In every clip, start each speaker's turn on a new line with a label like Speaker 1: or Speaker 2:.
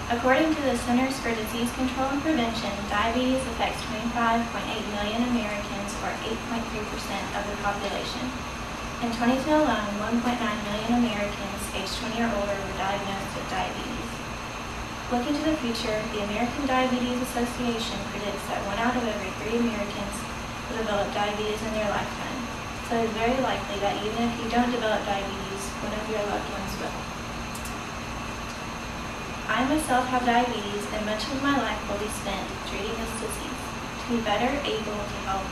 Speaker 1: According to the Centers for Disease Control and Prevention, diabetes affects 25.8 million Americans, or 8.3% of the population. In 2010 alone, 1.9 million Americans aged 20 or older were diagnosed with diabetes. Looking to the future, the American Diabetes Association predicts that 1 out of every 3 Americans will develop diabetes in their lifetime. So it is very likely that even if you don't develop diabetes, one of your loved ones will. I myself have diabetes, and much of my life will be spent treating this disease. To be better able to help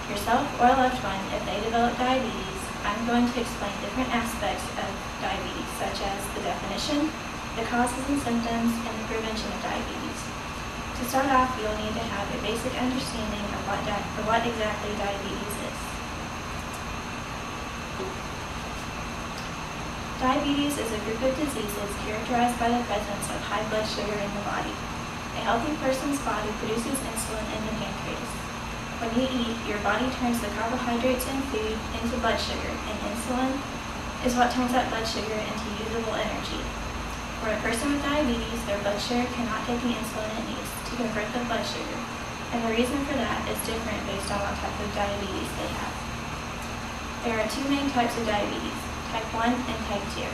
Speaker 1: yourself or a loved one if they develop diabetes, I'm going to explain different aspects of diabetes, such as the definition, the causes and symptoms, and the prevention of diabetes. To start off, you'll need to have a basic understanding of what exactly diabetes is. Diabetes is a group of diseases characterized by the presence of high blood sugar in the body. A healthy person's body produces insulin in the pancreas. When you eat, your body turns the carbohydrates in food into blood sugar, and insulin is what turns that blood sugar into usable energy. For a person with diabetes, their blood sugar cannot take the insulin it needs to convert the blood sugar, and the reason for that is different based on what type of diabetes they have. There are 2 main types of diabetes, type 1 and type 2.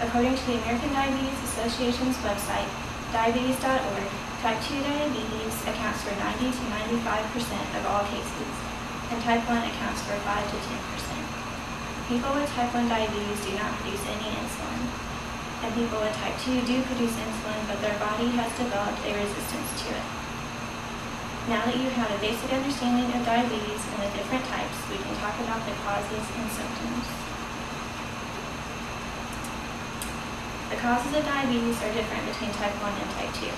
Speaker 1: According to the American Diabetes Association's website, diabetes.org, type 2 diabetes accounts for 90 to 95% of all cases, and type 1 accounts for 5 to 10%. People with type 1 diabetes do not produce any insulin, and people with type 2 do produce insulin, but their body has developed a resistance to it. Now that you have a basic understanding of diabetes and the different types, we can talk about the causes and symptoms. The causes of diabetes are different between type 1 and type 2.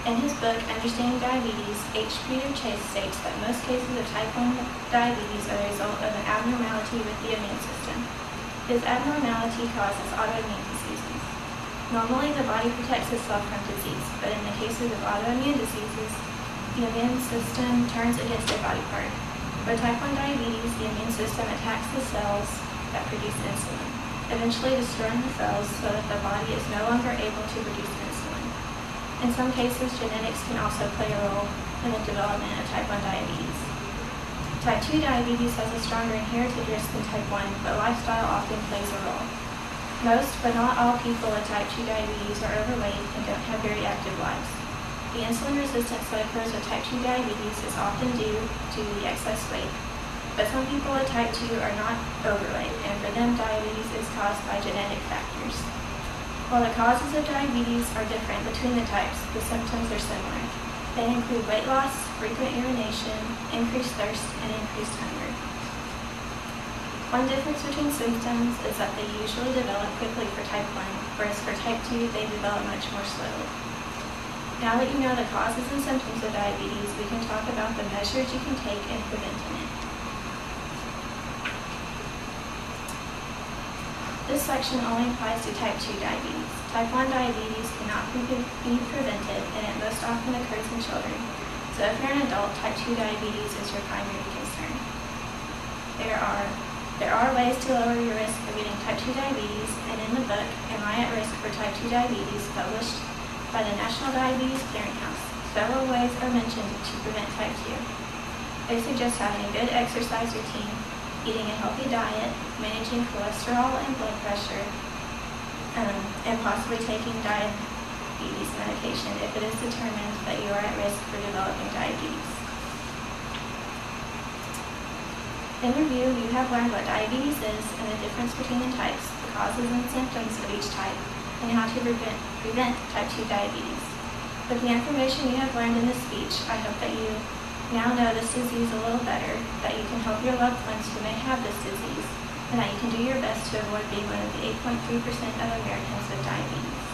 Speaker 1: In his book, Understanding Diabetes, H. Peter Chase states that most cases of type 1 diabetes are the result of an abnormality with the immune system. This abnormality causes autoimmune diseases. Normally, the body protects itself from disease, but in the cases of autoimmune diseases, the immune system turns against a body part. For type 1 diabetes, the immune system attacks the cells that produce insulin, eventually destroying the cells so that the body is no longer able to produce insulin. In some cases, genetics can also play a role in the development of type 1 diabetes. Type 2 diabetes has a stronger inherited risk than type 1, but lifestyle often plays a role. Most, but not all people with type 2 diabetes are overweight and don't have very active lives. The insulin resistance that occurs with type 2 diabetes is often due to the excess weight. But some people with type 2 are not overweight, and for them diabetes is caused by genetic factors. While the causes of diabetes are different between the types, the symptoms are similar. They include weight loss, frequent urination, increased thirst, and increased hunger. One difference between symptoms is that they usually develop quickly for type 1, whereas for type 2 they develop much more slowly. Now that you know the causes and symptoms of diabetes, we can talk about the measures you can take in preventing it. This section only applies to type 2 diabetes. Type 1 diabetes cannot be prevented, and it most often occurs in children. So if you're an adult, type 2 diabetes is your primary concern. There are ways to lower your risk of getting type 2 diabetes, and in the book, Am I at Risk for Type 2 Diabetes, published by the National Diabetes Clearinghouse, several ways are mentioned to prevent type 2. They suggest having a good exercise routine, eating a healthy diet, managing cholesterol and blood pressure, and possibly taking diabetes medication if it is determined that you are at risk for developing diabetes. In review, you have learned what diabetes is and the difference between the types, the causes and symptoms of each type, and how to prevent type 2 diabetes. With the information you have learned in this speech, I hope that you now know this disease a little better, that you can help your loved ones who may have this disease, and that you can do your best to avoid being one of the 8.3% of Americans with diabetes.